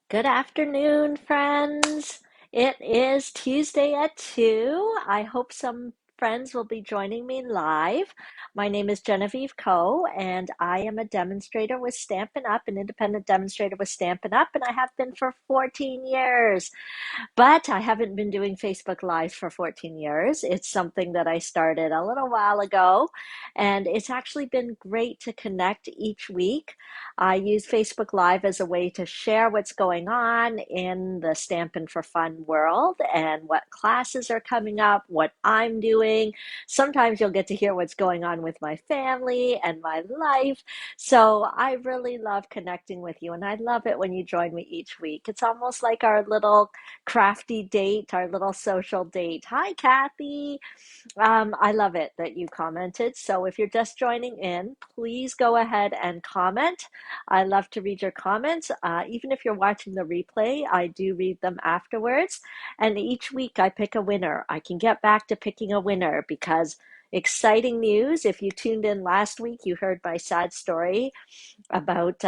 Good afternoon, friends. It is Tuesday at 2. I hope some friends will be joining me live. My name is Genevieve Coe, and I am a demonstrator with Stampin' Up, an independent demonstrator with Stampin' Up, and I have been for 14 years. But I haven't been doing Facebook Live for 14 years. It's something that I started a little while ago, and it's actually been great to connect each week. I use Facebook Live as a way to share what's going on in the Stampin' for Fun world and what classes are coming up, what I'm doing. Sometimes you'll get to hear what's going on with my family and my life. So I really love connecting with you, and I love it when you join me each week. It's almost like our little crafty date, our little social date. Hi, Kathy. I love it that you commented. So if you're just joining in, please go ahead and comment. I love to read your comments. Even if you're watching the replay, I do read them afterwards. And each week I pick a winner. I can get back to picking a winner because exciting news. If you tuned in last week, you heard my sad story about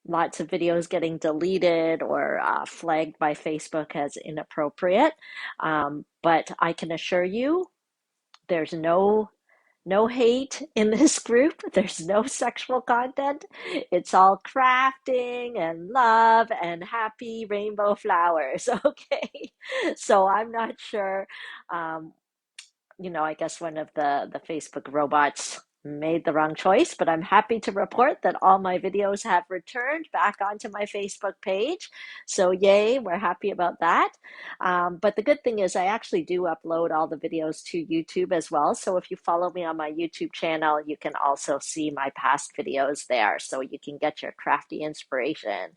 lots of videos getting deleted or flagged by Facebook as inappropriate. But I can assure you, there's no hate in this group. There's no sexual content. It's all crafting and love and happy rainbow flowers. Okay, so I'm not sure. Um, I guess one of the Facebook robots made the wrong choice, but I'm happy to report that all my videos have returned back onto my Facebook page. So yay, we're happy about that. But the good thing is I actually do upload all the videos to YouTube as well. So if you follow me on my YouTube channel, you can also see my past videos there. So you can get your crafty inspiration.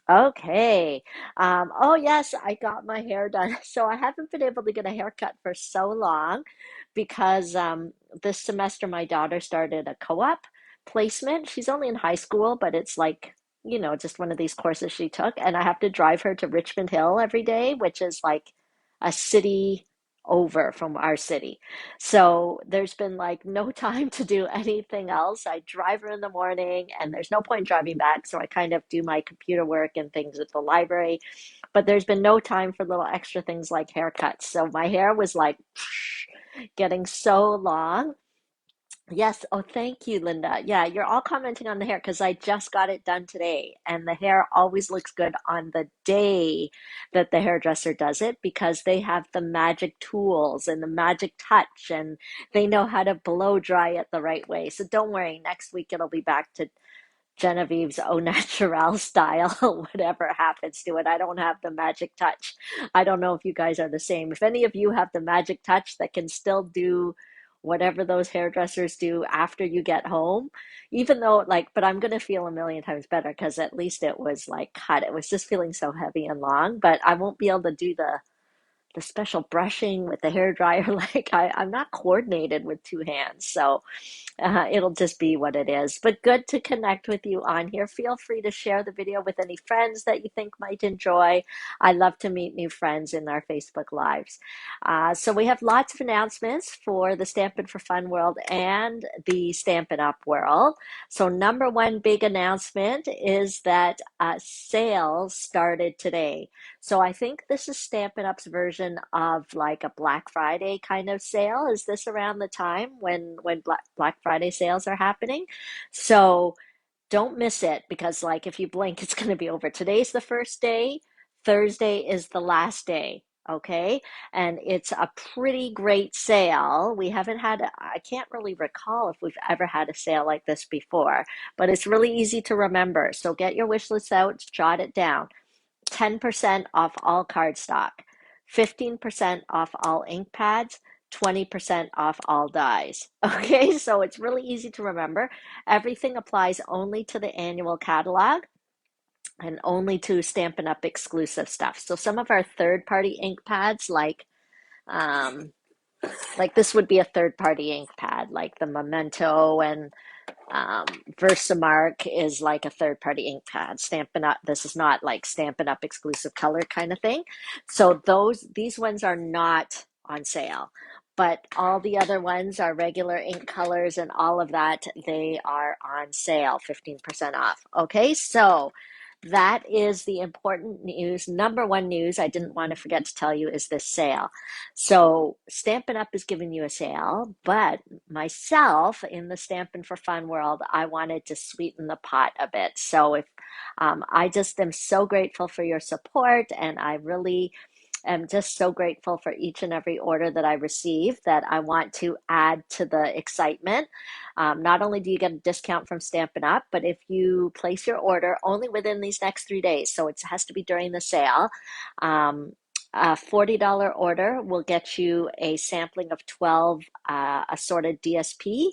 Okay. Oh yes, I got my hair done. So I haven't been able to get a haircut for so long because this semester my daughter started a co-op placement. She's only in high school, but it's like, just one of these courses she took, and I have to drive her to Richmond Hill every day, which is like a city over from our city. So there's been like no time to do anything else. I drive her in the morning and there's no point driving back. So I kind of do my computer work and things at the library. But there's been no time for little extra things like haircuts. So my hair was like getting so long. Yes. Oh, thank you, Linda. Yeah, you're all commenting on the hair because I just got it done today. And the hair always looks good on the day that the hairdresser does it because they have the magic tools and the magic touch and they know how to blow dry it the right way. So don't worry, next week it'll be back to Genevieve's au naturel style, whatever happens to it. I don't have the magic touch. I don't know if you guys are the same. If any of you have the magic touch that can still do whatever those hairdressers do after you get home, even though but I'm going to feel a million times better because at least it was like cut. It was just feeling so heavy and long, but I won't be able to do the special brushing with the hair dryer. I'm not coordinated with two hands. So it'll just be what it is. But good to connect with you on here. Feel free to share the video with any friends that you think might enjoy. I love to meet new friends in our Facebook Lives. So we have lots of announcements for the Stampin' for Fun world and the Stampin' Up world. So number one big announcement is that sales started today. So I think this is Stampin' Up's version of like a Black Friday kind of sale. Is this around the time when Black Friday sales are happening? So don't miss it because like if you blink, it's going to be over. Today's the first day. Thursday is the last day. Okay. And it's a pretty great sale. We haven't had, I can't really recall if we've ever had a sale like this before, but it's really easy to remember. So get your wish list out, jot it down. 10% off all cardstock, 15% off all ink pads, 20% off all dies. Okay, so it's really easy to remember. Everything applies only to the annual catalog and only to Stampin' Up! Exclusive stuff. So some of our third-party ink pads, um, like this would be a third-party ink pad, like the Memento and um, Versamark is like a third-party ink pad. Stampin' Up! This is not like Stampin' Up! Exclusive color kind of thing. So these ones are not on sale, but all the other ones are regular ink colors and all of that. They are on sale, 15% off. Okay, so that is the important news. Number one news I didn't want to forget to tell you is this sale. So Stampin' Up! Is giving you a sale, but myself in the Stampin' for Fun world, I wanted to sweeten the pot a bit. So if I just am so grateful for your support, and I really am just so grateful for each and every order that I receive, that I want to add to the excitement. Not only do you get a discount from Stampin' Up, but if you place your order only within these next 3 days, so it has to be during the sale, um, a $40 order will get you a sampling of 12 assorted DSP,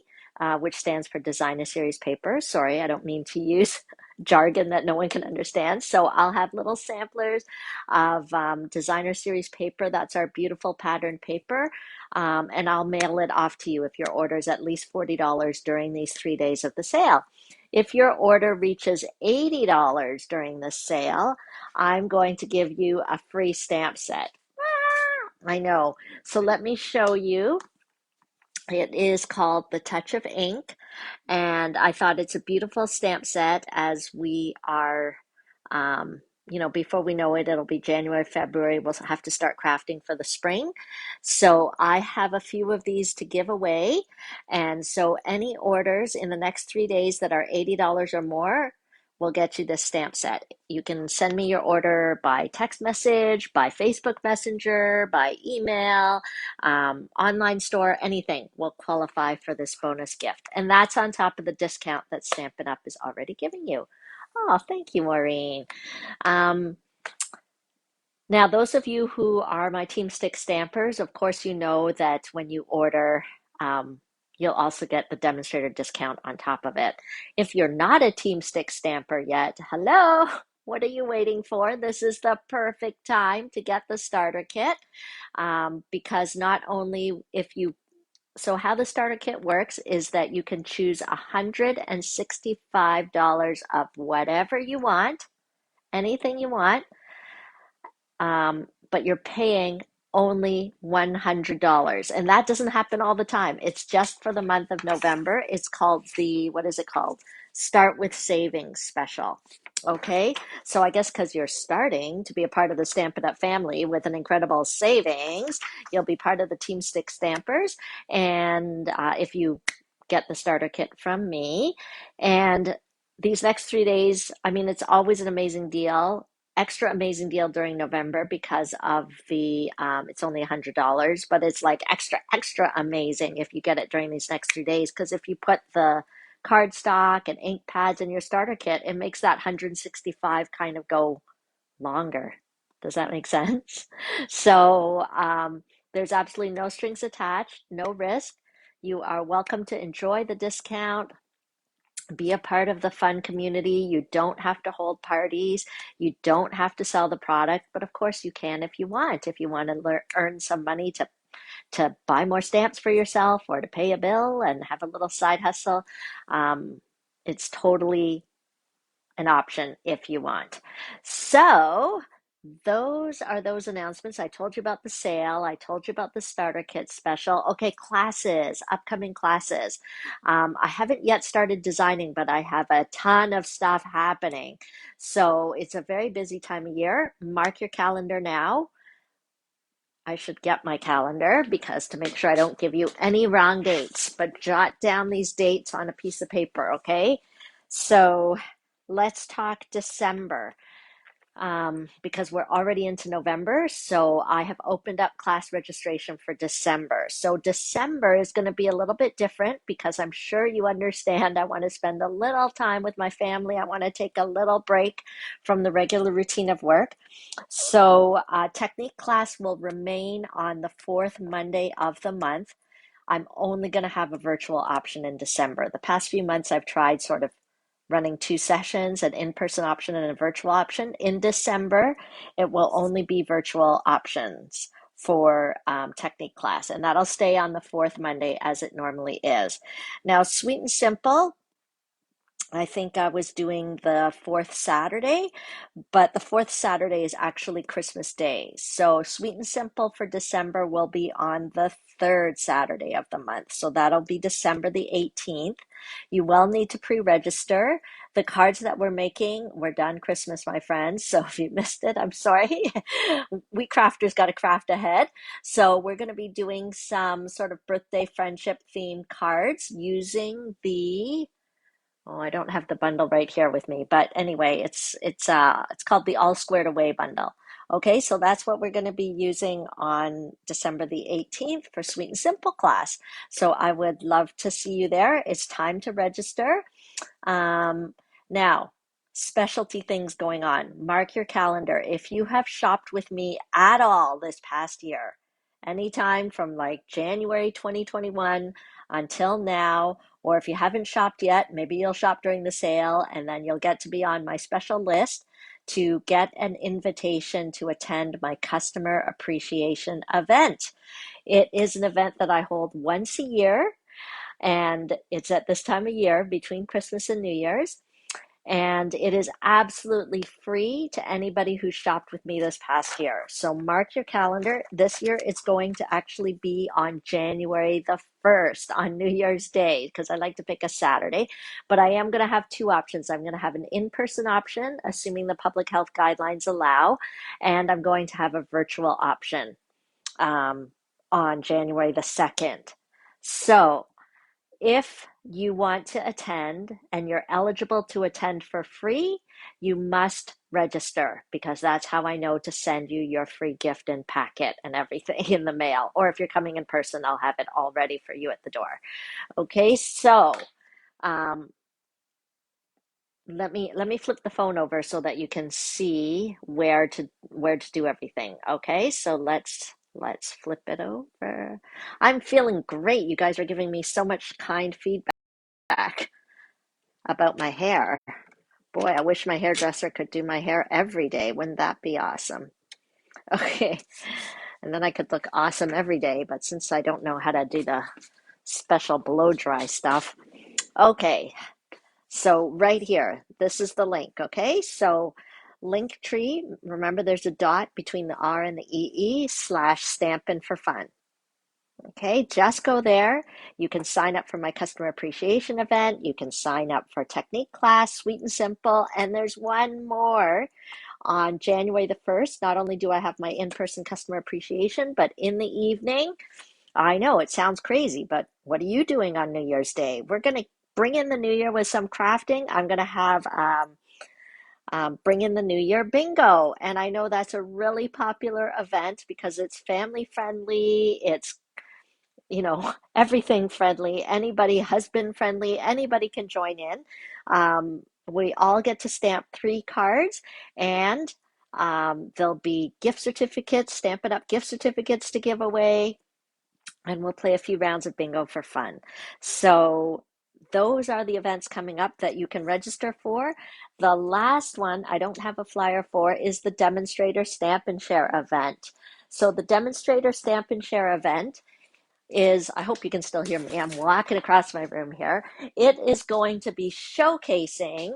which stands for Designer Series paper. Sorry, I don't mean to use jargon that no one can understand. So I'll have little samplers of Designer Series paper. That's our beautiful patterned paper. And I'll mail it off to you if your order is at least $40 during these 3 days of the sale. If your order reaches $80 during the sale, I'm going to give you a free stamp set. I know. So let me show you. It is called The Touch of Ink, and I thought it's a beautiful stamp set as we are, before we know it, it'll be January, February. We'll have to start crafting for the spring. So I have a few of these to give away. And so any orders in the next 3 days that are $80 or more will get you this stamp set. You can send me your order by text message, by Facebook Messenger, by email, online store, anything will qualify for this bonus gift. And that's on top of the discount that Stampin' Up! Is already giving you. Oh, thank you, Maureen. Um, Now, those of you who are my Team Stick stampers, of course, you know that when you order, um, you'll also get the demonstrator discount on top of it. If you're not a Team Stick stamper yet, hello, what are you waiting for? This is the perfect time to get the starter kit, because not only if you so how the starter kit works is that you can choose $165 of whatever you want, anything you want, but you're paying only $100. And that doesn't happen all the time. It's just for the month of November. It's called what is it called? Start with Savings Special. Okay, so I guess because you're starting to be a part of the Stampin' Up! Family with an incredible savings, you'll be part of the Team Stick Stampers. And if you get the starter kit from me, and these next 3 days, I mean, it's always an amazing deal, extra amazing deal during November because of it's only $100, but it's like extra amazing if you get it during these next 3 days. Because if you put the cardstock and ink pads in your starter kit, it makes that 165 kind of go longer. Does that make sense? So there's absolutely no strings attached, no risk. You are welcome to enjoy the discount, be a part of the fun community. You don't have to hold parties. You don't have to sell the product, but of course you can if you want. If you want to earn some money to buy more stamps for yourself or to pay a bill and have a little side hustle, it's totally an option if you want. So those are those announcements. I told you about the sale. I told you about the starter kit special. Okay, classes, upcoming classes. I haven't yet started designing, but I have a ton of stuff happening. So it's a very busy time of year. Mark your calendar now. I should get my calendar because to make sure I don't give you any wrong dates, but jot down these dates on a piece of paper, okay? So let's talk December, because we're already into November. So I have opened up class registration for December. So December is going to be a little bit different because I'm sure you understand I want to spend a little time with my family. I want to take a little break from the regular routine of work. So technique class will remain on the fourth Monday of the month. I'm only going to have a virtual option in December. The past few months I've tried sort of running 2 sessions, an in-person option and a virtual option. In December, it will only be virtual options for technique class, and that'll stay on the fourth Monday as it normally is. Now, Sweet and Simple, I think I was doing the fourth Saturday, but the fourth Saturday is actually Christmas Day. So Sweet and Simple for December will be on the third Saturday of the month. So that'll be December the 18th. You will need to pre-register. The cards that we're making, we're done Christmas, my friends. So if you missed it, I'm sorry. We crafters got to craft ahead. So we're going to be doing some sort of birthday friendship themed cards using the Oh, I don't have the bundle right here with me, but anyway, it's called the All Squared Away bundle. Okay, so that's what we're going to be using on December the 18th for Sweet and Simple class. So I would love to see you there. It's time to register. Now, specialty things going on. Mark your calendar. If you have shopped with me at all this past year, anytime from like January 2021 until now, or if you haven't shopped yet, maybe you'll shop during the sale and then you'll get to be on my special list to get an invitation to attend my customer appreciation event. It is an event that I hold once a year, and it's at this time of year between Christmas and New Year's. And it is absolutely free to anybody who shopped with me this past year. So mark your calendar. This year it's going to actually be on January the 1st, on New Year's Day, because I like to pick a Saturday. But I am going to have two options. I'm going to have an in-person option, assuming the public health guidelines allow, and I'm going to have a virtual option um, on January the 2nd. So if you want to attend and you're eligible to attend for free, you must register, because that's how I know to send you your free gift and packet and everything in the mail. Or if you're coming in person, I'll have it all ready for you at the door. Okay, so um, let me flip the phone over so that you can see where to do everything. Okay, so let's flip it over. I'm feeling great. You guys are giving me so much kind feedback about my hair. Boy, I wish my hairdresser could do my hair every day. Wouldn't that be awesome? Okay, and then I could look awesome every day, but since I don't know how to do the special blow dry stuff. Okay, so right here, this is the link, okay? So Linktree, remember there's a dot between the R and the EE / Stampin' for Fun. Okay, just go there. You can sign up for my customer appreciation event. You can sign up for technique class, Sweet and Simple. And there's one more on January the 1st. Not only do I have my in-person customer appreciation, but in the evening, I know it sounds crazy, but what are you doing on New Year's Day? We're going to bring in the new year with some crafting. I'm going to have bring in the new year bingo. And I know that's a really popular event because it's family friendly. It's everything friendly, anybody, husband friendly, anybody can join in. We all get to stamp 3 cards, and there'll be gift certificates, Stampin' Up! Gift certificates to give away, and we'll play a few rounds of bingo for fun. So those are the events coming up that you can register for. The last one I don't have a flyer for is the Demonstrator Stamp and Share event. So the Demonstrator Stamp and Share event is, I hope you can still hear me. I'm walking across my room here. It is going to be showcasing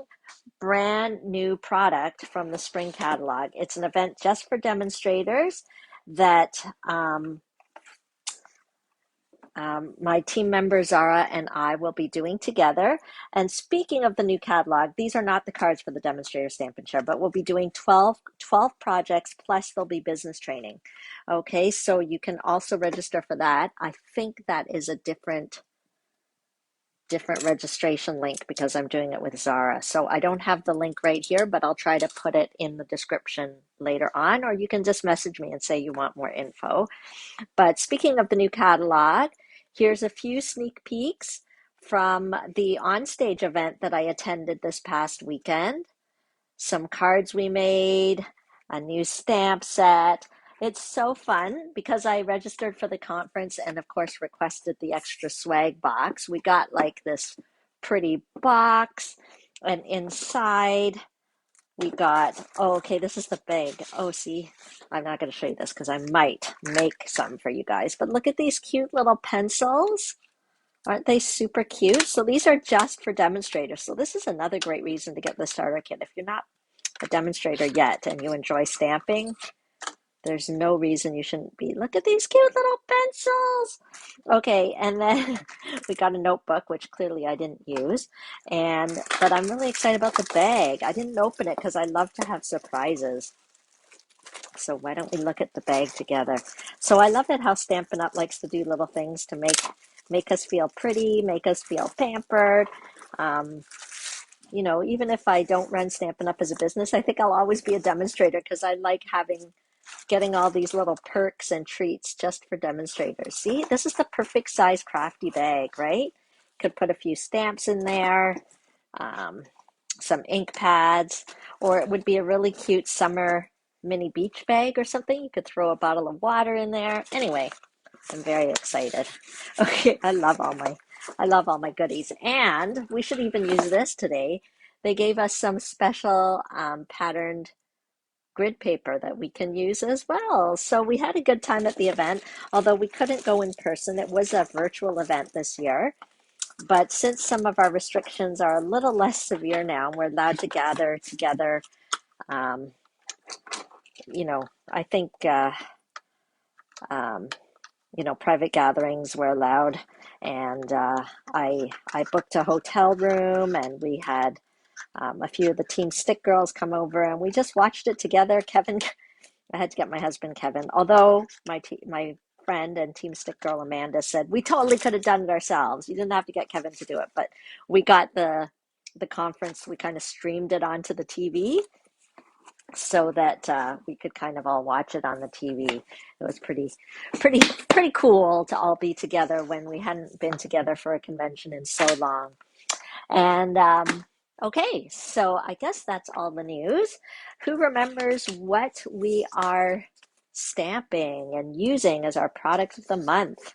brand new product from the spring catalog. It's an event just for demonstrators that my team member Zara and I will be doing together. And speaking of the new catalog, these are not the cards for the Demonstrator Stamp and Share, but we'll be doing 12 projects, plus there'll be business training. Okay, so you can also register for that. I think that is a different registration link because I'm doing it with Zara. So I don't have the link right here, but I'll try to put it in the description later on, or you can just message me and say you want more info. But speaking of the new catalog, here's a few sneak peeks from the onstage event that I attended this past weekend. Some cards we made, a new stamp set. It's so fun because I registered for the conference and, of course, requested the extra swag box. We got like this pretty box, and inside we got, oh, okay, this is the bag. Oh, see, I'm not going to show you this because I might make some for you guys. But look at these cute little pencils. Aren't they super cute? So these are just for demonstrators. So this is another great reason to get the starter kit. If you're not a demonstrator yet and you enjoy stamping, there's no reason you shouldn't be. Look at these cute little pencils. Okay, and then we got a notebook, which clearly I didn't use. But I'm really excited about the bag. I didn't open it because I love to have surprises. So why don't we look at the bag together? So I love it how Stampin' Up! Likes to do little things to make us feel pretty, make us feel pampered. Um, you know, even if I don't run Stampin' Up! As a business, I think I'll always be a demonstrator because I like getting all these little perks and treats just for demonstrators. See, this is the perfect size crafty bag, right? Could put a few stamps in there, um, some ink pads, or it would be a really cute summer mini beach bag or something. You could throw a bottle of water in there. Anyway, I'm very excited. Okay, I love all my goodies. And we should even use this today. They gave us some special patterned grid paper that we can use as well. So we had a good time at the event, although we couldn't go in person. It was a virtual event this year. But since some of our restrictions are a little less severe now, we're allowed to gather together. Um, you know, I think, um, private gatherings were allowed. And I booked a hotel room and we had a few of the Team Stick girls come over and we just watched it together. Kevin, I had to get my husband Kevin, although my friend and Team Stick girl Amanda said we totally could have done it ourselves. You didn't have to get Kevin to do it, but we got the conference. We kind of streamed it onto the TV so that we could kind of all watch it on the TV. It was pretty cool to all be together when we hadn't been together for a convention in so long. And okay, so I guess that's all the news. Who remembers what we are stamping and using as our product of the month?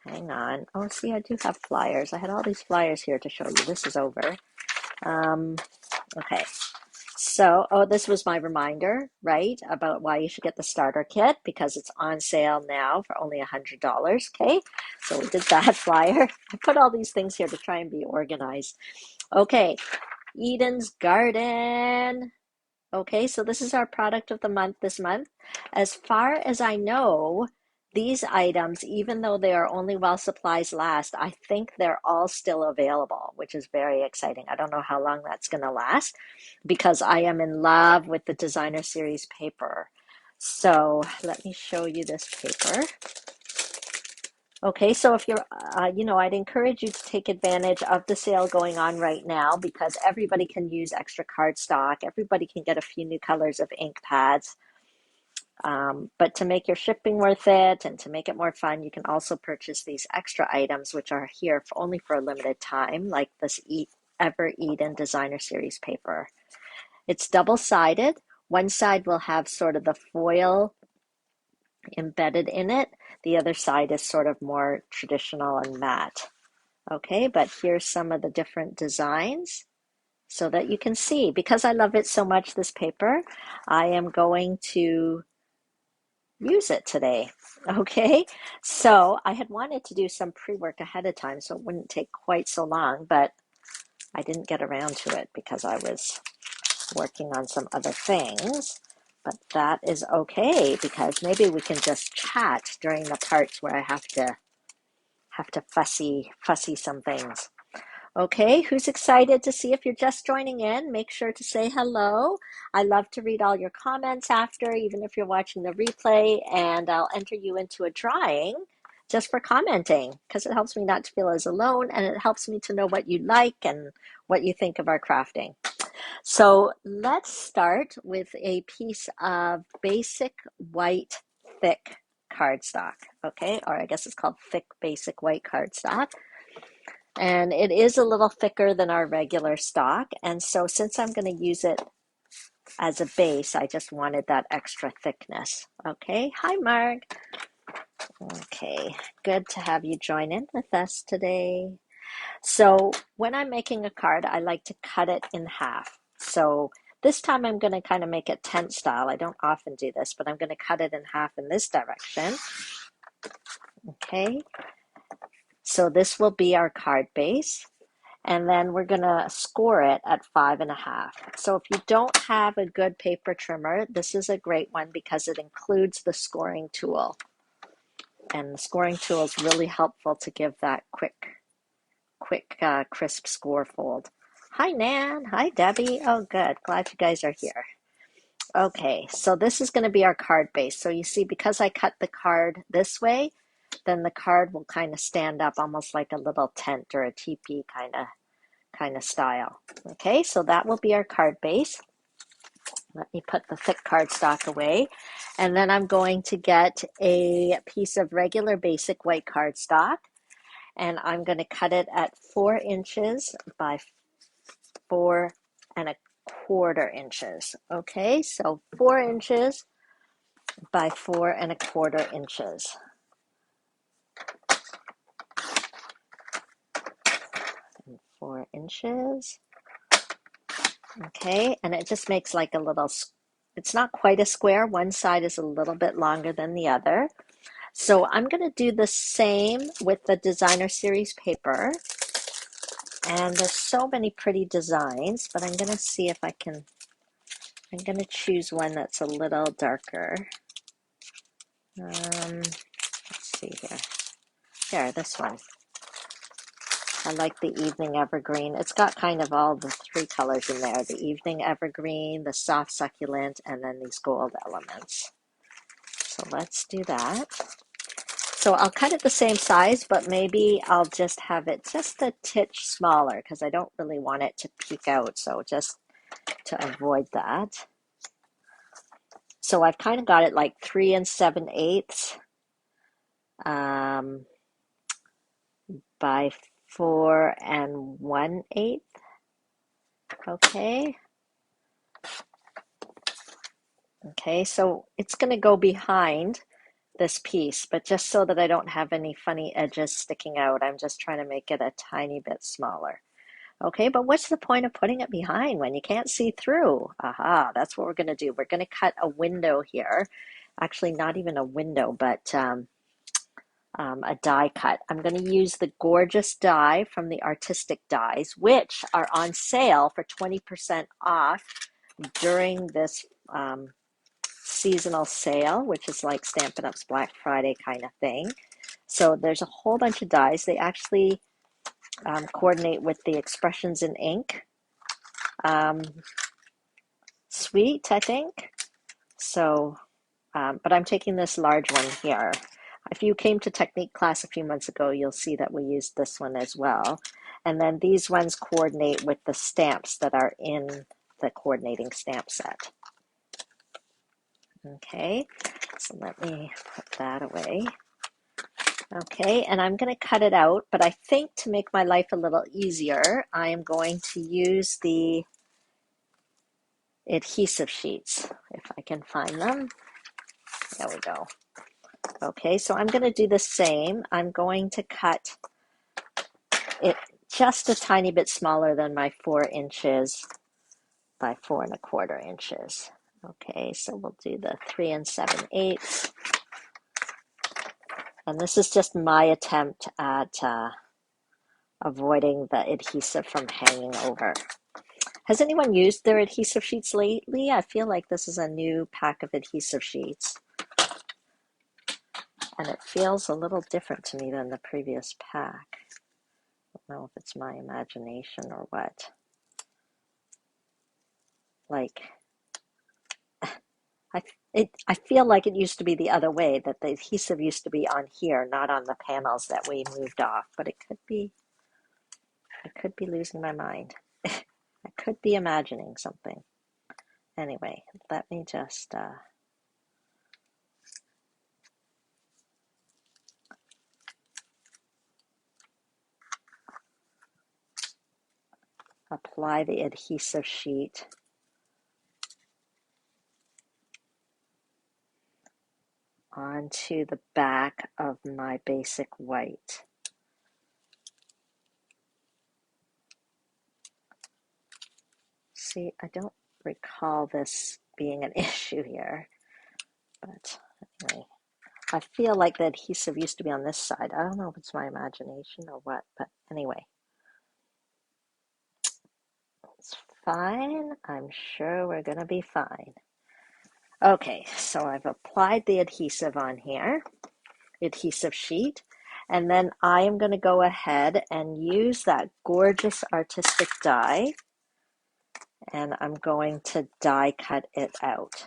Hang on. Oh, see, I do have flyers. I had all these flyers here to show you. This is over. Um, okay. So, oh, this was my reminder, right, about why you should get the starter kit because it's on sale now for only $100. Okay, so we did that flyer. I put all these things here to try and be organized. Okay, Eden's Garden. Okay, so this is our product of the month this month. As far as I know, these items, even though they are only while supplies last, I think they're all still available, which is very exciting. I don't know how long that's going to last because I am in love with the designer series paper. So let me show you this paper. Okay, so if you're, I'd encourage you to take advantage of the sale going on right now because everybody can use extra cardstock. Everybody can get a few new colors of ink pads. But to make your shipping worth it and to make it more fun, you can also purchase these extra items, which are here only for a limited time, like this Ever Eden Designer Series paper. It's double-sided. One side will have sort of the foil embedded in it. The other side is sort of more traditional and matte. Okay, but here's some of the different designs so that you can see. Because I love it so much, this paper, I am going to use it today. Okay, so I had wanted to do some pre-work ahead of time so it wouldn't take quite so long, but I didn't get around to it because I was working on some other things. But that is okay because maybe we can just chat during the parts where I have to fussy some things. Okay, who's excited to see? If you're just joining in, make sure to say hello. I love to read all your comments after, even if you're watching the replay, and I'll enter you into a drawing just for commenting because it helps me not to feel as alone and it helps me to know what you like and what you think of our crafting. So let's start with a piece of basic white thick cardstock, okay? Or I guess it's called thick basic white cardstock. And it is a little thicker than our regular stock. And so since I'm going to use it as a base, I just wanted that extra thickness. Okay, hi Mark. Okay, good to have you join in with us today. So when I'm making a card, I like to cut it in half. So this time I'm going to kind of make it tent style. I don't often do this, but I'm going to cut it in half in this direction. Okay. So this will be our card base. And then we're gonna score it at 5.5. So if you don't have a good paper trimmer, this is a great one because it includes the scoring tool. And the scoring tool is really helpful to give that quick, crisp score fold. Hi, Nan. Hi, Debbie. Oh, good. Glad you guys are here. Okay, so this is going to be our card base. So you see, because I cut the card this way, then the card will kind of stand up almost like a little tent or a teepee kind of style. Okay, so that will be our card base. Let me put the thick cardstock away. And then I'm going to get a piece of regular basic white cardstock, and I'm going to cut it at 4 inches by 4.25 inches. Okay, so 4 inches by 4.25 inches. And 4 inches. Okay, and it just makes like a little, it's not quite a square. One side is a little bit longer than the other. So I'm going to do the same with the designer series paper. And there's so many pretty designs, but I'm going to see if I can, I'm going to choose one that's a little darker. Let's see here. Here, this one. I like the evening evergreen. It's got kind of all the 3 colors in there. The evening evergreen, the soft succulent, and then these gold elements. So let's do that. So I'll cut it the same size, but maybe I'll just have it just a titch smaller because I don't really want it to peek out. So just to avoid that. So I've kind of got it like 3 7/8 by 4 1/8. Okay. Okay, so it's going to go behind this piece, but just so that I don't have any funny edges sticking out, I'm just trying to make it a tiny bit smaller. Okay, but what's the point of putting it behind when you can't see through? Aha, that's what we're going to do. We're going to cut a window here. Actually, not even a window, but a die cut. I'm going to use the gorgeous die from the Artistic Dies, which are on sale for 20% off during this seasonal sale, which is like Stampin' Up's Black Friday kind of thing. So there's a whole bunch of dies. They actually coordinate with the Expressions in Ink suite, I think. So, but I'm taking this large one here. If you came to Technique class a few months ago, you'll see that we used this one as well. And then these ones coordinate with the stamps that are in the coordinating stamp set. Okay, so let me put that away. Okay, and I'm going to cut it out, but I think to make my life a little easier, I am going to use the adhesive sheets, if I can find them. There we go. Okay, so I'm going to do the same. I'm going to cut it just a tiny bit smaller than my 4 inches by 4.25 inches. Okay, so we'll do the 3 7/8. And this is just my attempt at avoiding the adhesive from hanging over. Has anyone used their adhesive sheets lately? I feel like this is a new pack of adhesive sheets. And it feels a little different to me than the previous pack. I don't know if it's my imagination or what. Like, I feel like it used to be the other way, that the adhesive used to be on here, not on the panels that we moved off. But I could be losing my mind. I could be imagining something. Anyway, let me just apply the adhesive sheet onto the back of my basic white. See, I don't recall this being an issue here, but anyway, I feel like the adhesive used to be on this side. I don't know if it's my imagination or what, but anyway, it's fine. I'm sure we're going to be fine. Okay, so I've applied the adhesive on here, adhesive sheet, and then I am going to go ahead and use that gorgeous artistic die, and I'm going to die cut it out.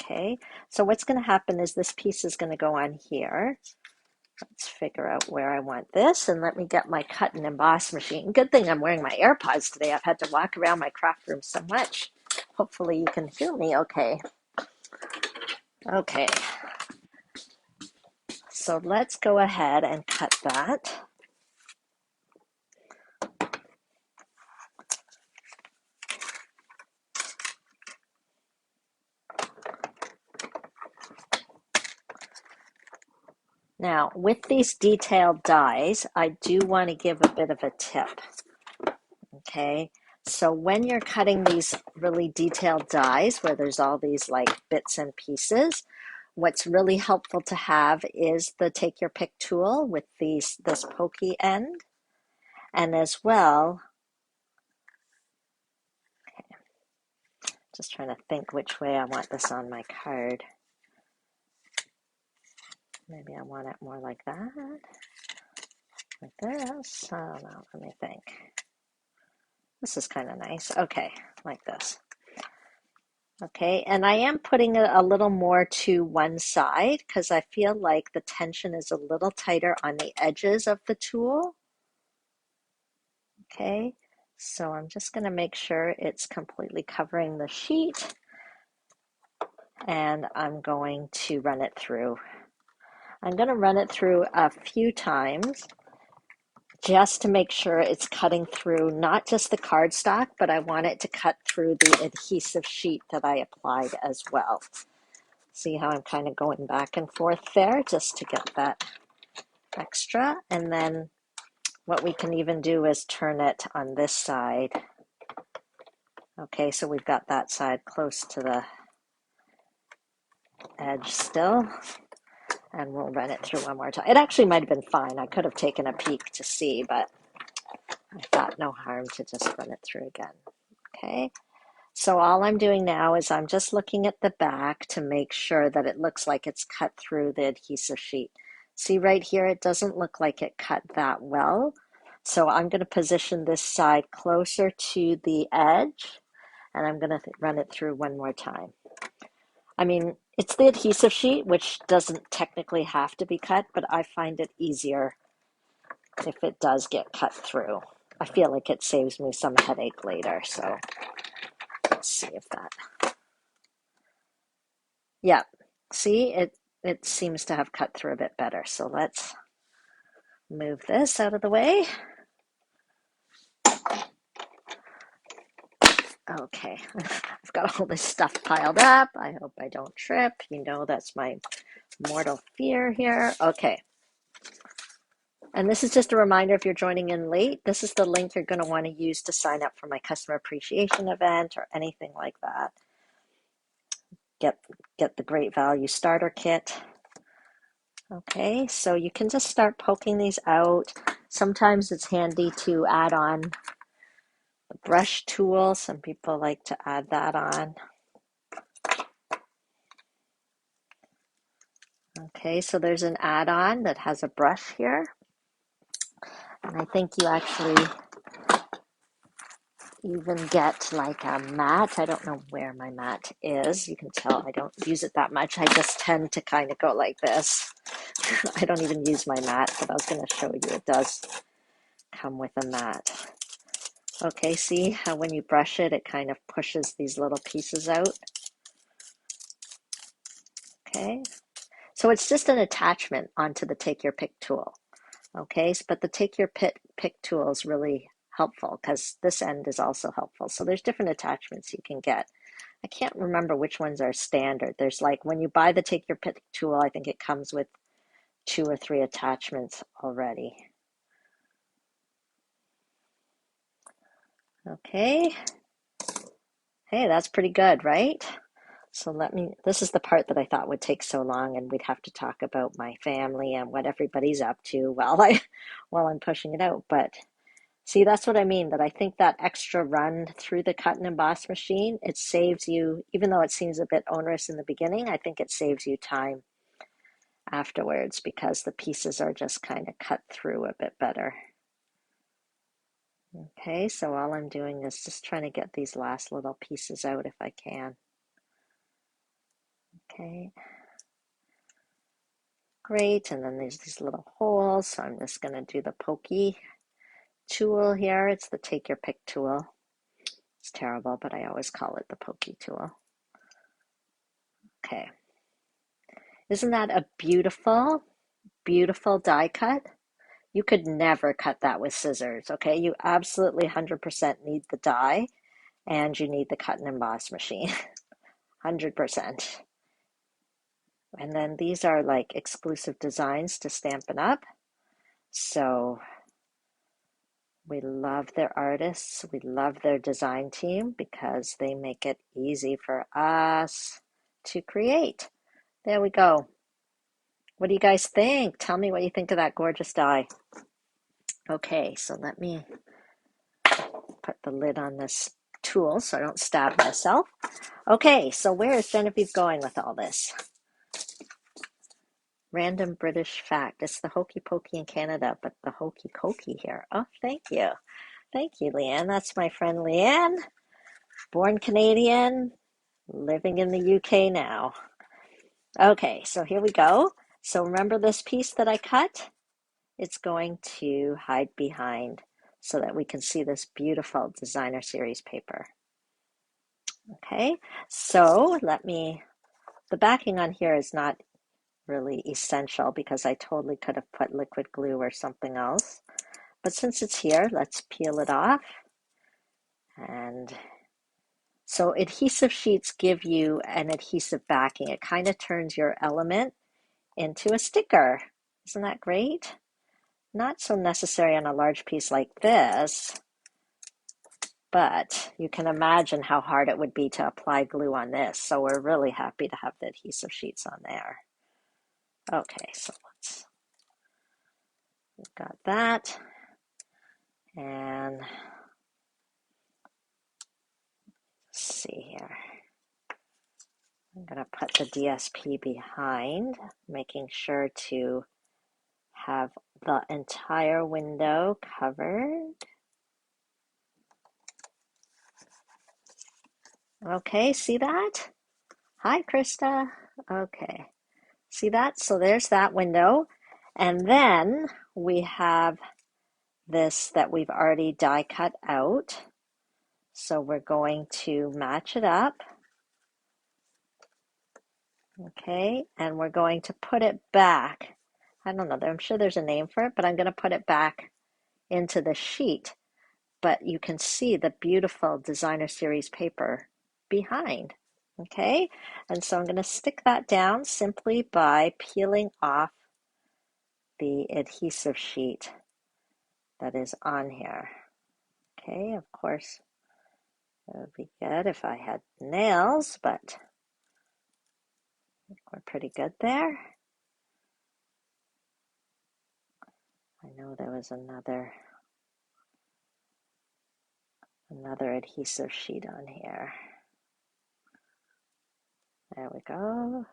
Okay, so what's going to happen is this piece is going to go on here. Let's figure out where I want this, and let me get my cut and emboss machine. Good thing I'm wearing my AirPods today. I've had to walk around my craft room so much. Hopefully you can hear me okay. Okay, so let's go ahead and cut that. Now, with these detailed dies, I do want to give a bit of a tip, okay? So when you're cutting these really detailed dies, where there's all these like bits and pieces, what's really helpful to have is the take your pick tool with this pokey end, and as well, just trying to think which way I want this on my card. Maybe I want it more like that, like this. I don't know, let me think. This is kind of nice. Okay, like this. Okay, and I am putting it a little more to one side because I feel like the tension is a little tighter on the edges of the tool. Okay, so I'm just going to make sure it's completely covering the sheet, and I'm going to run it through. I'm going to run it through a few times just to make sure it's cutting through not just the cardstock, but I want it to cut through the adhesive sheet that I applied as well. See how I'm kind of going back and forth there just to get that extra. And then what we can even do is turn it on this side. Okay, so we've got that side close to the edge still. And we'll run it through one more time. It actually might have been fine. I could have taken a peek to see, but I thought no harm to just run it through again. Okay, so all I'm doing now is I'm just looking at the back to make sure that it looks like it's cut through the adhesive sheet. See right here, it doesn't look like it cut that well. So I'm going to position this side closer to the edge, and I'm going to run it through one more time. I mean, it's the adhesive sheet, which doesn't technically have to be cut, but I find it easier if it does get cut through. I feel like it saves me some headache later, so let's see if that, yeah, see, it seems to have cut through a bit better. So let's move this out of the way. Okay, I've got all this stuff piled up. I hope I don't trip. You know, that's my mortal fear here. Okay. And this is just a reminder, if you're joining in late, this is the link you're going to want to use to sign up for my customer appreciation event or anything like that. Get the great value starter kit. Okay, so you can just start poking these out. Sometimes it's handy to add on the brush tool. Some people like to add that on. Okay, so there's an add-on that has a brush here. And I think you actually even get like a mat. I don't know where my mat is. You can tell I don't use it that much. I just tend to kind of go like this. I don't even use my mat, but I was going to show you it does come with a mat. Okay, see how when you brush it, it kind of pushes these little pieces out. Okay, so it's just an attachment onto the Take Your Pick tool. Okay, but the Take Your Pick tool is really helpful because this end is also helpful. So there's different attachments you can get. I can't remember which ones are standard. There's like when you buy the Take Your Pick tool, I think it comes with 2 or 3 attachments already. Okay. Hey, that's pretty good, right? So this is the part that I thought would take so long, and we'd have to talk about my family and what everybody's up to while I'm pushing it out. But see, that's what I mean, that I think that extra run through the cut and emboss machine, it saves you, even though it seems a bit onerous in the beginning, I think it saves you time afterwards because the pieces are just kind of cut through a bit better. Okay, so all I'm doing is just trying to get these last little pieces out if I can. Okay, great, and then there's these little holes, so I'm just going to do the pokey tool here. It's the take your pick tool. It's terrible, but I always call it the pokey tool. Okay, isn't that a beautiful, beautiful die cut? You could never cut that with scissors, okay? You absolutely 100% need the die and you need the cut and emboss machine, 100%. And then these are like exclusive designs to Stampin' Up. So we love their artists, we love their design team because they make it easy for us to create. There we go. What do you guys think? Tell me what you think of that gorgeous die. Okay, so let me put the lid on this tool so I don't stab myself. Okay, so where is Genevieve going with all this? Random British fact. It's the hokey pokey in Canada, but the hokey cokey here. Oh, thank you. Thank you, Leanne. That's my friend Leanne. Born Canadian, living in the UK now. Okay, so here we go. So remember this piece that I cut? It's going to hide behind so that we can see this beautiful designer series paper. Okay, so the backing on here is not really essential because I totally could have put liquid glue or something else. But since it's here, let's peel it off. And so adhesive sheets give you an adhesive backing. It kind of turns your element into a sticker. Isn't that great? Not so necessary on a large piece like this, but you can imagine how hard it would be to apply glue on this. So we're really happy to have the adhesive sheets on there. Okay, so we've got that. And let's see here. I'm going to put the DSP behind, making sure to have the entire window covered. Okay, see that? Hi, Krista. Okay, see that? So there's that window. And then we have this that we've already die cut out. So we're going to match it up. Okay, and we're going to put it back. I don't know, I'm sure there's a name for it, but I'm going to put it back into the sheet. But you can see the beautiful designer series paper behind. Okay, and so I'm going to stick that down simply by peeling off the adhesive sheet that is on here. Okay, of course, it would be good if I had nails, but we're pretty good there. I know there was another adhesive sheet on here. There we go.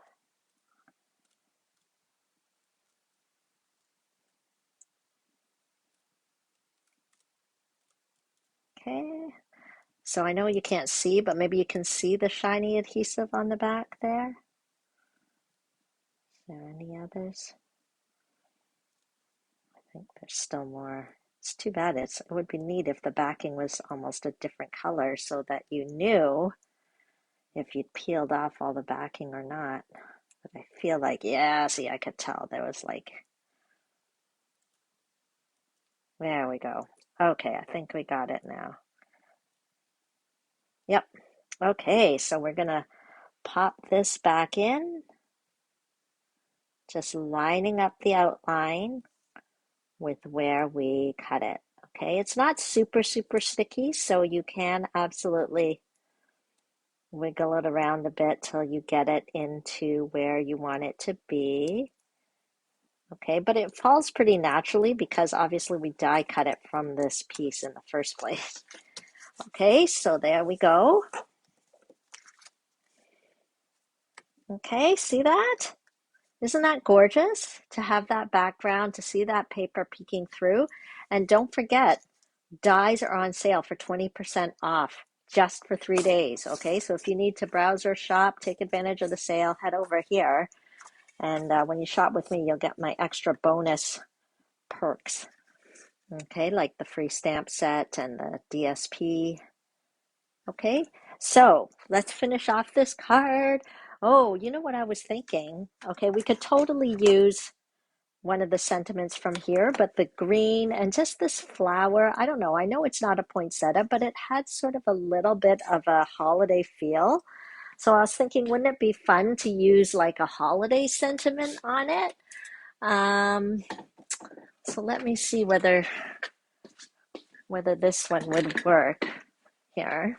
Okay, so I know you can't see, but maybe you can see the shiny adhesive on the back there. Is there any others? I think there's still more. It's too bad. It would be neat if the backing was almost a different color so that you knew if you'd peeled off all the backing or not. But I feel like, yeah, see, I could tell there was like, there we go. Okay, I think we got it now. Yep. Okay, so we're gonna pop this back in, just lining up the outline with where we cut it. Okay, it's not super, super sticky, so you can absolutely, wiggle it around a bit till you get it into where you want it to be. Okay, but it falls pretty naturally because obviously we die cut it from this piece in the first place. Okay, so there we go. Okay, see that? Isn't that gorgeous to have that background, to see that paper peeking through? And don't forget, dies are on sale for 20% off just for 3 days. Okay, so if you need to browse or shop, take advantage of the sale, head over here. And when you shop with me, you'll get my extra bonus perks. Okay, like the free stamp set and the DSP. Okay, so let's finish off this card. Oh, you know what I was thinking? Okay, we could totally use one of the sentiments from here, but the green and just this flower, I don't know. I know it's not a poinsettia, but it had sort of a little bit of a holiday feel. So I was thinking, wouldn't it be fun to use like a holiday sentiment on it? Um, so let me see whether this one would work here.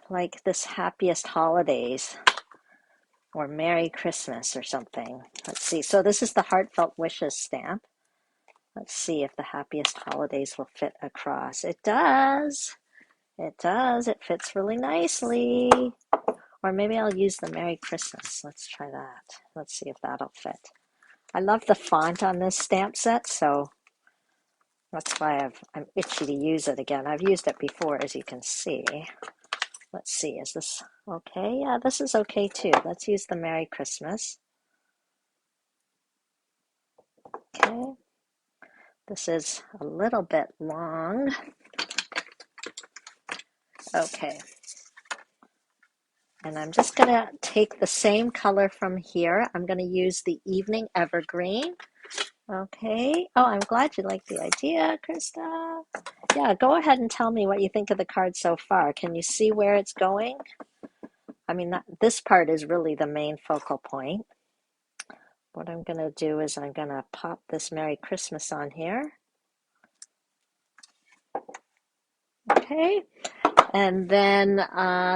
Like this happiest holidays or Merry Christmas or something. Let's see. So this is the Heartfelt Wishes stamp. Let's see if the happiest holidays will fit across. It does. It does. It fits really nicely. Or maybe I'll use the Merry Christmas. Let's try that. Let's see if that'll fit. I love the font on this stamp set, so that's why I'm itchy to use it again. I've used it before, as you can see. Let's see, is this okay? Yeah, this is okay too. Let's use the Merry Christmas. Okay. This is a little bit long. Okay. And I'm just going to take the same color from here. I'm going to use the Evening Evergreen. Okay. Oh, I'm glad you like the idea, Krista. Yeah, go ahead and tell me what you think of the card so far. Can you see where it's going? I mean, this part is really the main focal point. What I'm going to do is I'm going to pop this Merry Christmas on here. Okay. And then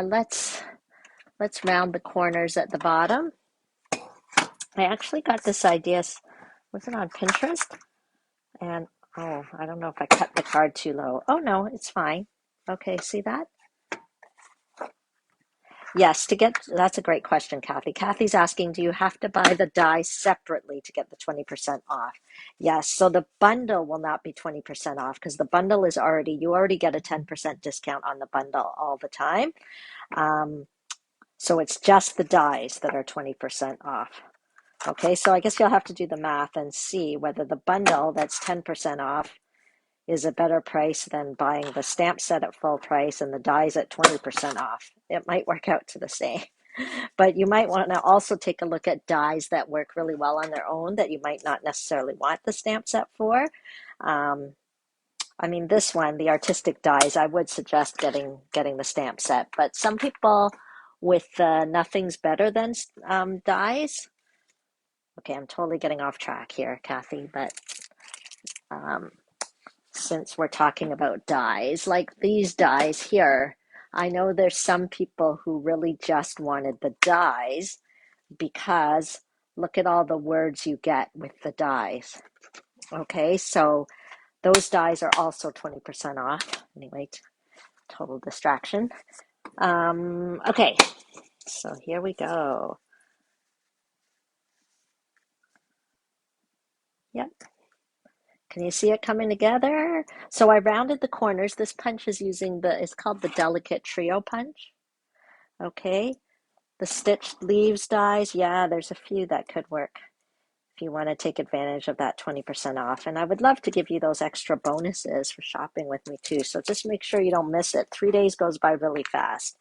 let's round the corners at the bottom. I actually got this idea, was it on Pinterest? And oh, I don't know if I cut the card too low. Oh no, it's fine. Okay, see that? Yes, that's a great question, Kathy. Kathy's asking, do you have to buy the die separately to get the 20% off? Yes, so the bundle will not be 20% off because the bundle is you already get a 10% discount on the bundle all the time. So it's just the dies that are 20% off. Okay, so I guess you'll have to do the math and see whether the bundle that's 10% off is a better price than buying the stamp set at full price and the dies at 20% off. It might work out to the same. But you might want to also take a look at dies that work really well on their own that you might not necessarily want the stamp set for. I mean, this one, the artistic dies, I would suggest getting the stamp set. But some people with nothing's better than dies. Okay, I'm totally getting off track here, Kathy, but since we're talking about dies, like these dies here, I know there's some people who really just wanted the dies because look at all the words you get with the dies. Okay, so those dies are also 20% off. Anyway, total distraction. Okay, so here we go. Yep. Can you see it coming together? So I rounded the corners. This punch is it's called the Delicate Trio Punch. Okay. The stitched leaves dies. Yeah, there's a few that could work if you want to take advantage of that 20% off. And I would love to give you those extra bonuses for shopping with me too. So just make sure you don't miss it. 3 days goes by really fast.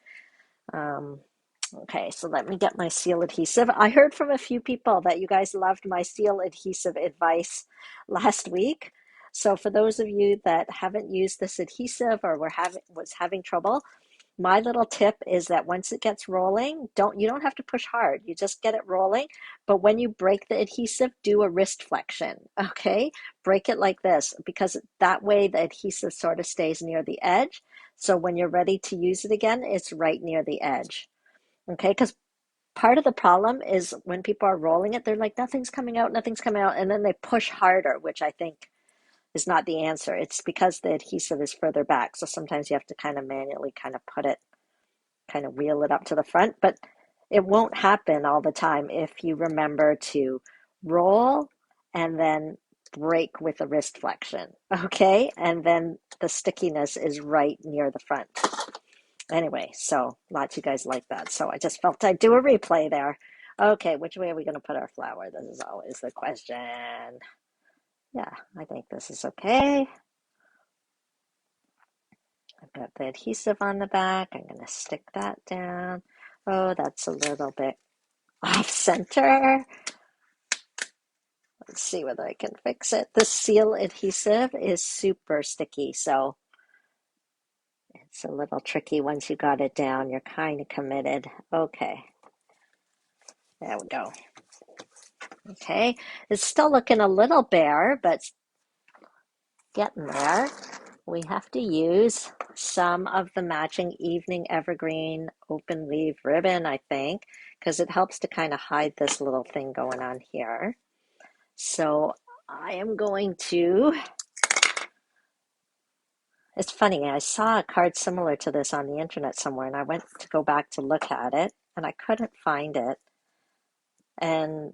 Okay, so let me get my seal adhesive. I heard from a few people that you guys loved my seal adhesive advice last week. So for those of you that haven't used this adhesive or was having trouble, my little tip is that once it gets rolling, you don't have to push hard. You just get it rolling. But when you break the adhesive, do a wrist flexion. Okay, break it like this because that way the adhesive sort of stays near the edge. So when you're ready to use it again, it's right near the edge. Okay, because part of the problem is when people are rolling it, they're like, nothing's coming out, nothing's coming out. And then they push harder, which I think is not the answer. It's because the adhesive is further back. So sometimes you have to kind of manually kind of put it, kind of wheel it up to the front. But it won't happen all the time if you remember to roll and then break with a wrist flexion. Okay. And then the stickiness is right near the front. Anyway, so lots of you guys like that. So I just felt I'd do a replay there. Okay, which way are we going to put our flower? This is always the question. Yeah, I think this is okay. I've got the adhesive on the back. I'm going to stick that down. Oh, that's a little bit off center. Let's see whether I can fix it. The seal adhesive is super sticky, so it's a little tricky once you got it down. You're kind of committed. Okay, there we go. Okay, it's still looking a little bare, but getting there. We have to use some of the matching evening evergreen open leaf ribbon, I think, because it helps to kind of hide this little thing going on here. So I am going to, it's funny, I saw a card similar to this on the internet somewhere, and I went to go back to look at it, and I couldn't find it. And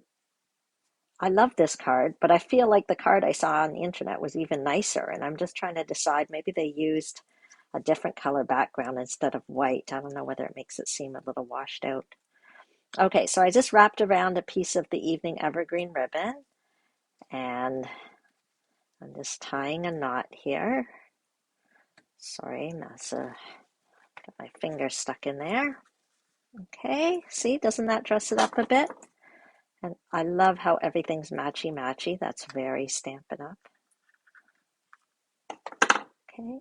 I love this card, but I feel like the card I saw on the internet was even nicer, and I'm just trying to decide, maybe they used a different color background instead of white. I don't know whether it makes it seem a little washed out. Okay, so I just wrapped around a piece of the evening evergreen ribbon, and I'm just tying a knot here. Sorry, got my finger stuck in there. Okay, see, doesn't that dress it up a bit? And I love how everything's matchy-matchy. That's very Stampin' Up. Okay.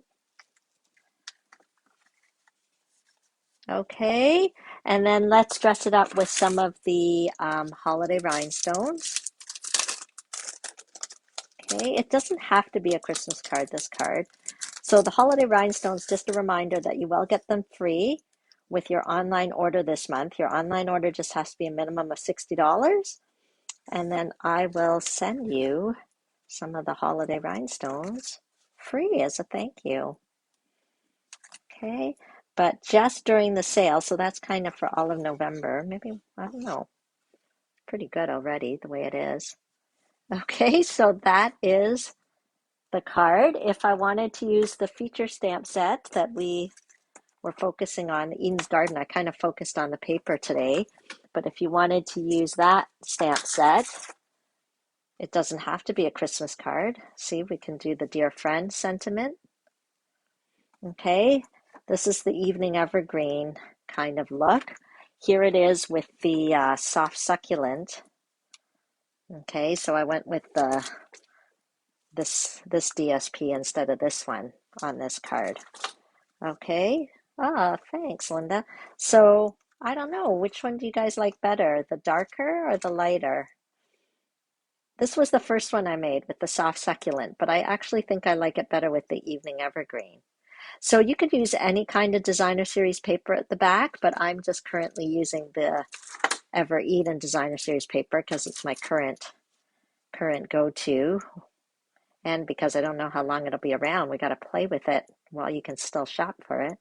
Okay, and then let's dress it up with some of the holiday rhinestones. Okay, it doesn't have to be a Christmas card, this card. So the holiday rhinestones, just a reminder that you will get them free with your online order this month. Your online order just has to be a minimum of $60. And then I will send you some of the holiday rhinestones free as a thank you. Okay, but just during the sale, so that's kind of for all of November. Maybe, I don't know, pretty good already the way it is. Okay, so that is the card. If I wanted to use the feature stamp set that we were focusing on, Eden's Garden, I kind of focused on the paper today, but if you wanted to use that stamp set, it doesn't have to be a Christmas card. See, we can do the dear friend sentiment. Okay, this is the evening evergreen kind of look. Here it is with the soft succulent. Okay, so I went with this DSP instead of this one on this card. Okay. Ah, thanks, Linda. So I don't know, which one do you guys like better, the darker or the lighter? This was the first one I made with the soft succulent, but I actually think I like it better with the evening evergreen. So you could use any kind of designer series paper at the back, but I'm just currently using the Ever Eden designer series paper because it's my current go-to. And because I don't know how long it'll be around, we got to play with it while you can still shop for it.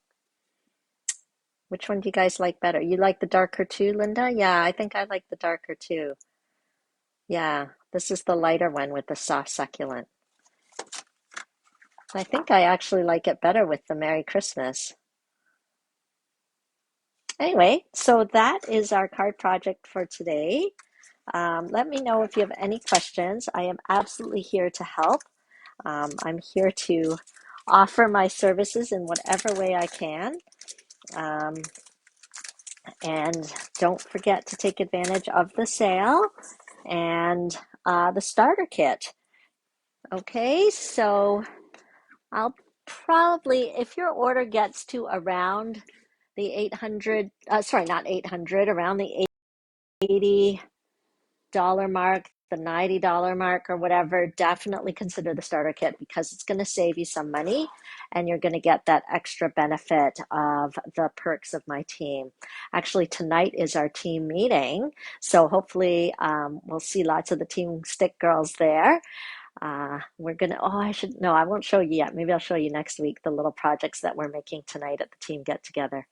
Which one do you guys like better? You like the darker too, Linda? Yeah, I think I like the darker too. Yeah, this is the lighter one with the soft succulent. I think I actually like it better with the Merry Christmas. Anyway, so that is our card project for today. Let me know if you have any questions. I am absolutely here to help. I'm here to offer my services in whatever way I can. And don't forget to take advantage of the sale and the starter kit. Okay, so I'll probably, if your order gets to around the 800, sorry, not 800, around the $80 mark, the $90 mark or whatever, definitely consider the starter kit because it's going to save you some money and you're going to get that extra benefit of the perks of my team. Actually, tonight is our team meeting, so hopefully we'll see lots of the Team Stick girls there. We're gonna, oh, I should, no, I won't show you yet. Maybe I'll show you next week the little projects that we're making tonight at the team get together.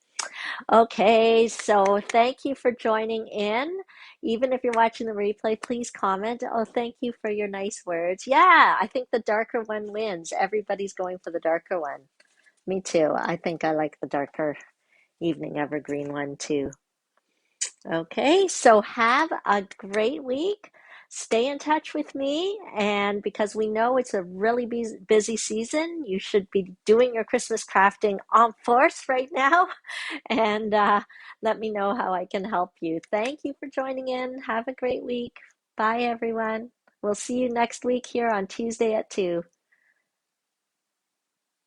Okay, so thank you for joining in. Even if you're watching the replay, please comment. Oh, thank you for your nice words. Yeah, I think the darker one wins. Everybody's going for the darker one. Me too. I think I like the darker evening evergreen one too. Okay, so have a great week. Stay in touch with me, and because we know it's a really busy season, you should be doing your Christmas crafting en force right now. And let me know how I can help you. Thank you for joining in. Have a great week. Bye, everyone. We'll see you next week here on Tuesday at 2.